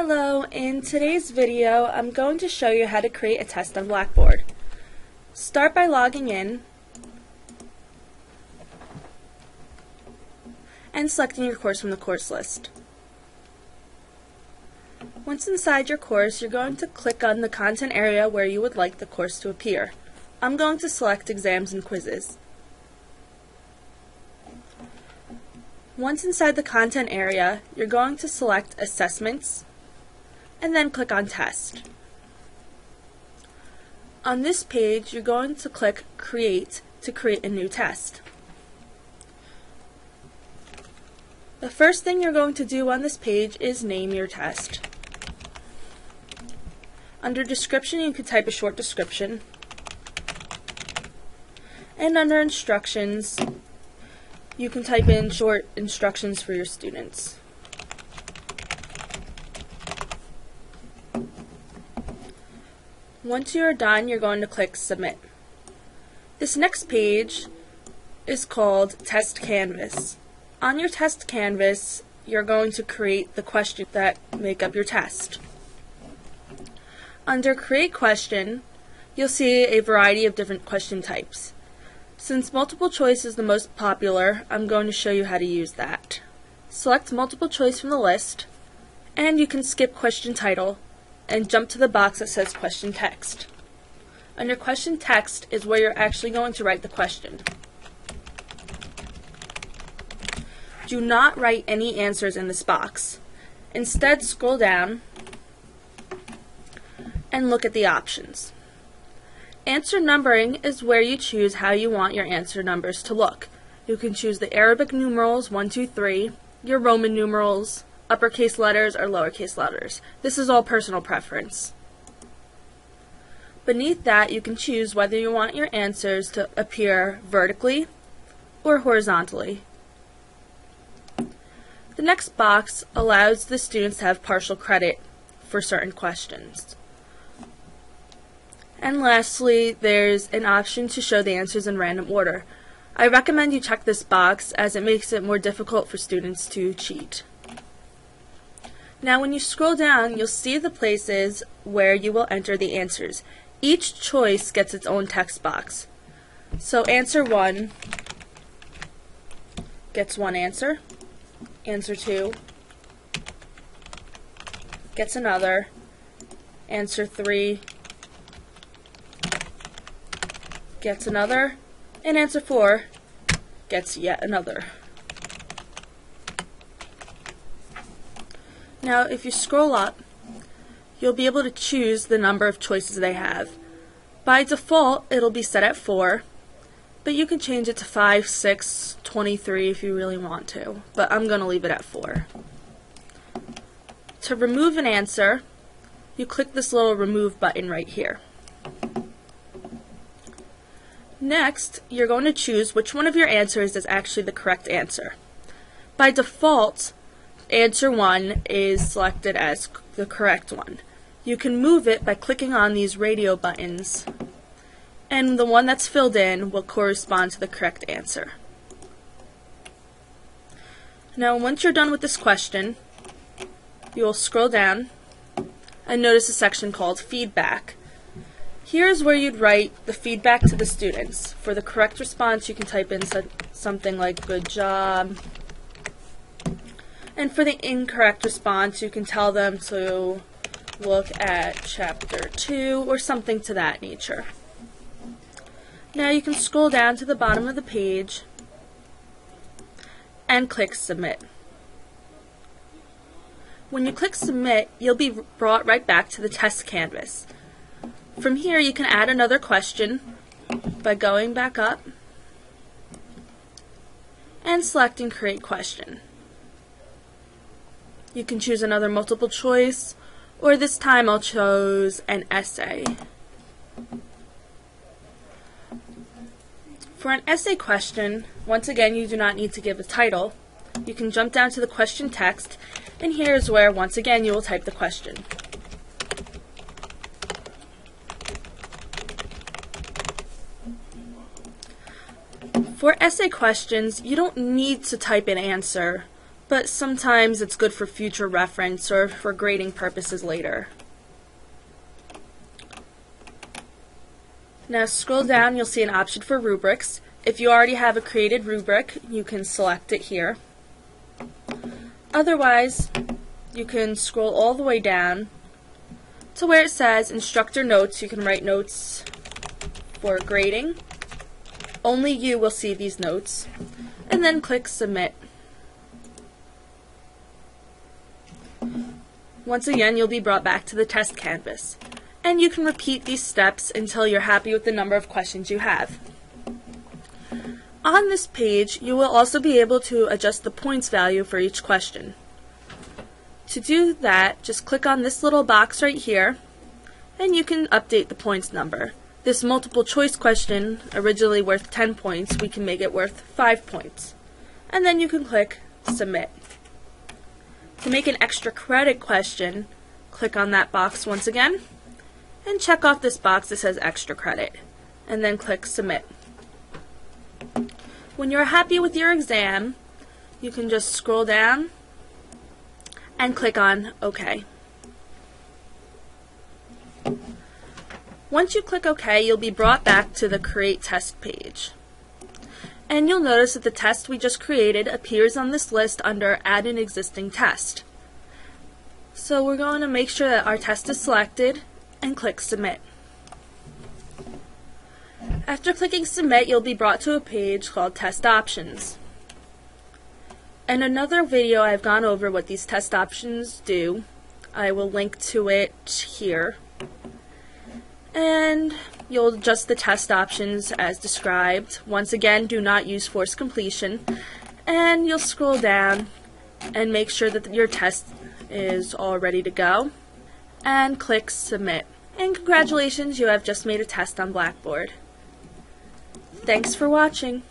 Hello, in today's video I'm going to show you how to create a test on Blackboard. Start by logging in and selecting your course from the course list. Once inside your course, you're going to click on the content area where you would like the course to appear. I'm going to select exams and quizzes. Once inside the content area, you're going to select assessments and then click on Test. On this page, you're going to click Create to create a new test. The first thing you're going to do on this page is name your test. Under Description, you can type a short description. And under Instructions, you can type in short instructions for your students. Once you are done, you're going to click Submit. This next page is called Test Canvas. On your test canvas, you're going to create the questions that make up your test. Under Create Question, you'll see a variety of different question types. Since multiple choice is the most popular, I'm going to show you how to use that. Select multiple choice from the list, and you can skip question title and jump to the box that says question text. Under question text is where you're actually going to write the question. Do not write any answers in this box. Instead, scroll down and look at the options. Answer numbering is where you choose how you want your answer numbers to look. You can choose the Arabic numerals 1, 2, 3, your Roman numerals, uppercase letters, or lowercase letters. This is all personal preference. Beneath that, you can choose whether you want your answers to appear vertically or horizontally. The next box allows the students to have partial credit for certain questions. And lastly, there's an option to show the answers in random order. I recommend you check this box as it makes it more difficult for students to cheat. Now when you scroll down, you'll see the places where you will enter the answers. Each choice gets its own text box. So answer 1 gets one answer. Answer 2 gets another. Answer 3 gets another. And answer 4 gets yet another. Now, if you scroll up, you'll be able to choose the number of choices they have. By default, it'll be set at 4, but you can change it to 5, 6, 23 if you really want to, but I'm going to leave it at 4. To remove an answer, you click this little remove button right here. Next, you're going to choose which one of your answers is actually the correct answer. By default, answer 1 is selected as the correct one. You can move it by clicking on these radio buttons, and the one that's filled in will correspond to the correct answer. Now, once you're done with this question, you will scroll down and notice a section called Feedback. Here's where you'd write the feedback to the students. For the correct response, you can type in something like good job. And for the incorrect response, you can tell them to look at chapter 2 or something to that nature. Now you can scroll down to the bottom of the page and click Submit. When you click Submit, you'll be brought right back to the test canvas. From here, you can add another question by going back up and selecting Create Question. You can choose another multiple choice, or this time I'll choose an essay. For an essay question, once again, you do not need to give a title. You can jump down to the question text, and here's where, once again, you will type the question. For essay questions, you don't need to type an answer but sometimes it's good for future reference or for grading purposes later. Now scroll down, you'll see an option for rubrics. If you already have a created rubric, you can select it here. Otherwise, you can scroll all the way down to where it says Instructor Notes. You can write notes for grading. Only you will see these notes. And then click Submit. Once again, you'll be brought back to the test canvas. And you can repeat these steps until you're happy with the number of questions you have. On this page, you will also be able to adjust the points value for each question. To do that, just click on this little box right here, and you can update the points number. This multiple choice question, originally worth 10 points, we can make it worth 5 points. And then you can click Submit. To make an extra credit question, click on that box once again, and check off this box that says extra credit, and then click Submit. When you're happy with your exam, you can just scroll down and click on OK. Once you click OK, you'll be brought back to the Create Test page. And you'll notice that the test we just created appears on this list under Add an Existing Test. So we're going to make sure that our test is selected and click Submit. After clicking Submit, you'll be brought to a page called Test Options. In another video, I've gone over what these test options do. I will link to it here. And you'll adjust the test options as described. Once again, do not use forced completion. And you'll scroll down and make sure that your test is all ready to go. And click Submit. And congratulations, you have just made a test on Blackboard. Thanks for watching.